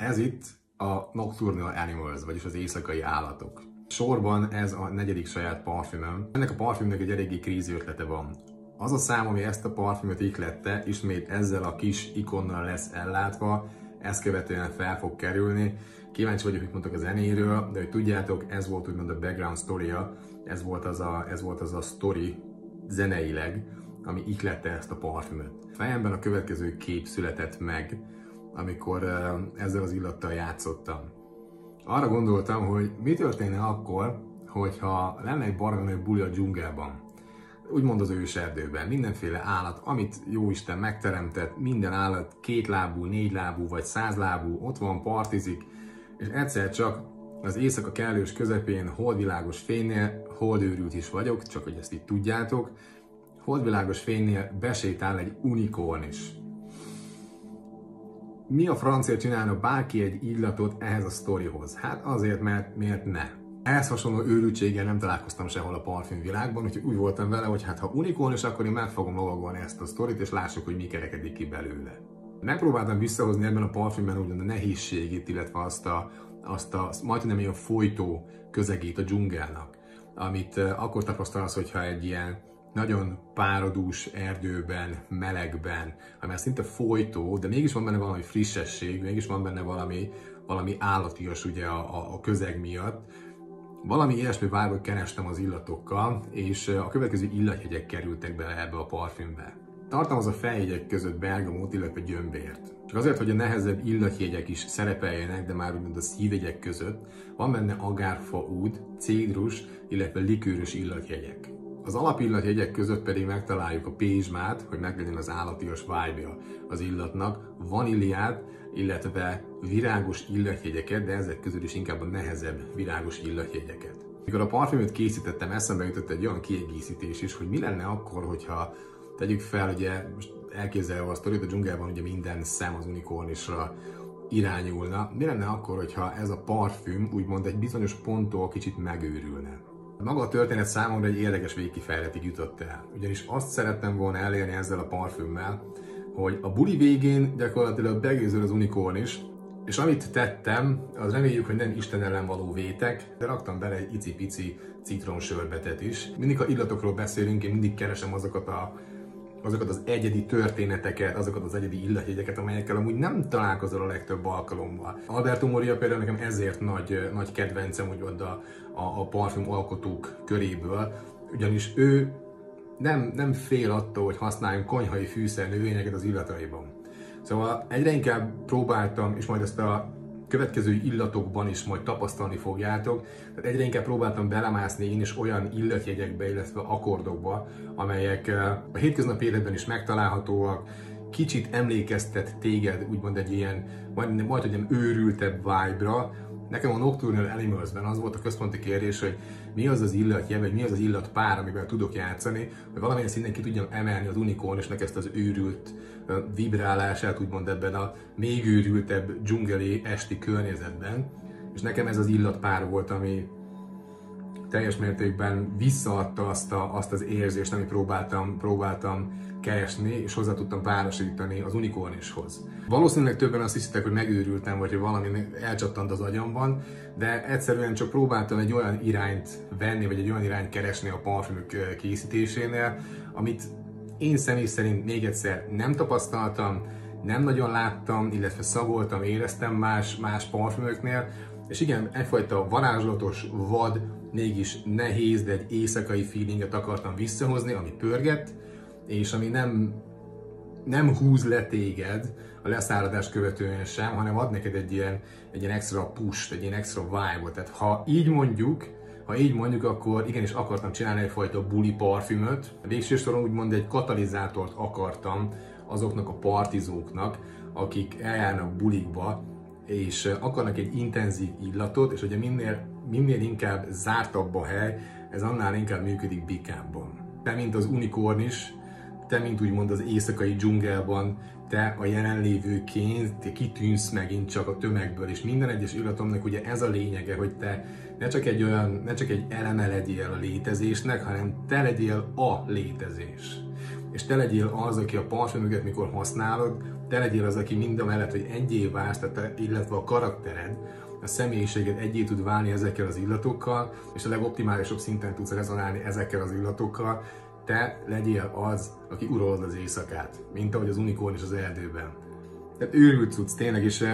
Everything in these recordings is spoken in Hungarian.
Ez itt a Nocturnal Animals, vagyis az éjszakai állatok. Sorban ez a negyedik saját parfümöm. Ennek a parfümnek egy eléggé crazy ötlete van. Az a szám, ami ezt a parfümöt ihlette, ismét ezzel a kis ikonnal lesz ellátva, ezt követően fel fog kerülni. Kíváncsi vagyok, hogy mondtak a zenéről, de hogy tudjátok, ez volt úgymond a background story-ja, ez volt az a story zeneileg, ami ihlette ezt a parfümöt. Fejemben a következő kép született meg, amikor ezzel az illattal játszottam. Arra gondoltam, hogy mi történne akkor, hogyha lenne egy baromi nagy buli a dzsungelben. Úgymond az őserdőben. Mindenféle állat, amit Jóisten megteremtett, minden állat 2 lábú, 4 lábú vagy 100 lábú, ott van, partizik, és egyszer csak az éjszaka kellős közepén holdvilágos fénynél, holdőrült is vagyok, csak hogy ezt így tudjátok, holdvilágos fénynél besétál egy unikorn is. Mi a francia csinálna bárki egy illatot ehhez a sztorihoz? Hát azért, mert miért ne? Ehhez hasonló őrültséggel nem találkoztam sehol a parfümvilágban, úgyhogy úgy voltam vele, hogy hát ha unikorn is, akkor én meg fogom lovagolni ezt a sztorit, és lássuk, hogy mi kerekedik ki belőle. Megpróbáltam visszahozni ebben a parfümben úgymond a nehézségét, illetve azt a majdnem ilyen folytó közegét a dzsungelnak, amit akkor tapasztalsz, hogyha egy ilyen nagyon páradús erdőben, melegben, ami szinte folytó, de mégis van benne valami frissesség, mégis van benne valami állatias ugye a közeg miatt. Valami ilyesmi vibe-ot kerestem az illatokkal, és a következő illatjegyek kerültek bele ebbe a parfümbe. Tartalmaz a fejjegyek között bergamót, illetve gyömbért. Csak azért, hogy a nehezebb illatjegyek is szerepeljenek, de már úgymond a szívjegyek között, van benne agárfaúd, cédrus, illetve likőrös illatjegyek. Az alapillatjegyek között pedig megtaláljuk a pézsmát, hogy meglegyen az állatias vibe-ja az illatnak, vaníliát, illetve virágos illatjegyeket, de ezek közül is inkább a nehezebb virágos illatjegyeket. Mikor a parfümöt készítettem, eszembe jutott egy olyan kiegészítés is, hogy mi lenne akkor, hogyha tegyük fel, ugye most elképzelve a sztorit, a dzsungelben ugye minden szem az unikornisra irányulna. Mi lenne akkor, hogyha ez a parfüm úgymond egy bizonyos ponttól kicsit megőrülne? Maga a történet számomra egy érdekes végkifejletig jutott el. Ugyanis azt szerettem volna elérni ezzel a parfümmel, hogy a buli végén gyakorlatilag begőzöl az unikornis, és amit tettem, az reméljük, hogy nem Isten ellen való vétek, de raktam bele egy icipici citromsörbetet is. Mindig, ha illatokról beszélünk, én mindig keresem azokat az egyedi történeteket, azokat az egyedi illatjegyeket, amelyekkel amúgy nem találkozol a legtöbb alkalommal. Alberto Moria például nekem ezért nagy kedvencem úgymond a parfüm alkotók köréből, ugyanis ő nem fél attól, hogy használjunk konyhai fűszernövényeket az illataiban. Szóval egyre inkább próbáltam, és majd ezt a következő illatokban is majd tapasztalni fogjátok, tehát egyre inkább próbáltam belemászni én is olyan illatjegyekbe, illetve akkordokba, amelyek a hétköznapi életben is megtalálhatóak, kicsit emlékeztet téged úgymond egy ilyen, majdnem őrültebb vibe-ra. Nekem a Nocturnal Animals-ben az volt a központi kérdés, hogy mi az az illatjegy, vagy mi az az illatpár, amivel tudok játszani, hogy valamilyen szinten ki tudjam emelni az unikornisnak ezt az őrült vibrálását, úgymond ebben a még őrültebb dzsungeli esti környezetben. És nekem ez az illatpár volt, ami teljes mértékben visszaadta azt az érzést, amit próbáltam keresni, és hozzá tudtam párosítani az unikornishoz. Valószínűleg többen azt hiszitek, hogy megőrültem, vagy hogy valami elcsattant az agyamban, de egyszerűen csak próbáltam egy olyan irányt venni, vagy egy olyan irányt keresni a parfümök készítésénél, amit én személy szerint még egyszer nem tapasztaltam, nem nagyon láttam, illetve szagoltam, éreztem más parfümöknél, és igen, egyfajta varázslatos, vad, mégis nehéz, de egy éjszakai feelinget akartam visszahozni, ami pörget, és ami nem húz le téged a leszálladást követően sem, hanem ad neked egy ilyen extra push, egy ilyen extra vibe-ot. Tehát ha így mondjuk, akkor igenis akartam csinálni egyfajta buli parfümöt. Végső soron úgymond egy katalizátort akartam azoknak a partizóknak, akik eljárnak bulikba, és akarnak egy intenzív illatot, és ugye minél inkább zártabb a hely, ez annál inkább működik bikábban. Te, mint az unikornis, te, mint úgymond az éjszakai dzsungelban, te a jelenlévőként, te kitűnsz megint csak a tömegből, és minden egyes illatomnak ugye ez a lényege, hogy te ne csak egy eleme legyél a létezésnek, hanem te legyél a létezés. És te legyél az, aki a parfümöket, mikor használod, te legyél az, aki mind a mellett, hogy egyé válsz, illetve a karaktered, a személyiséged egyé tud válni ezekkel az illatokkal, és a legoptimálisabb szinten tudsz rezonálni ezekkel az illatokkal, te legyél az, aki uralod az éjszakát, mint ahogy az unikorn is az erdőben. Tehát őrült cucc tényleg, és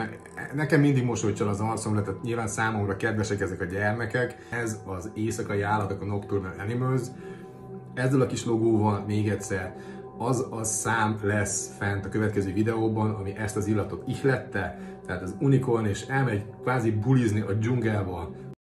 nekem mindig mosolyt csal az arcomra, tehát nyilván számomra kedvesek ezek a gyermekek. Ez az éjszakai állatok, a Nocturnal Animals. Ezzel a kis logóval még egyszer az a szám lesz fent a következő videóban, ami ezt az illatot ihlette, tehát az unikorn, és elmegy kvázi bulizni a dzsungelba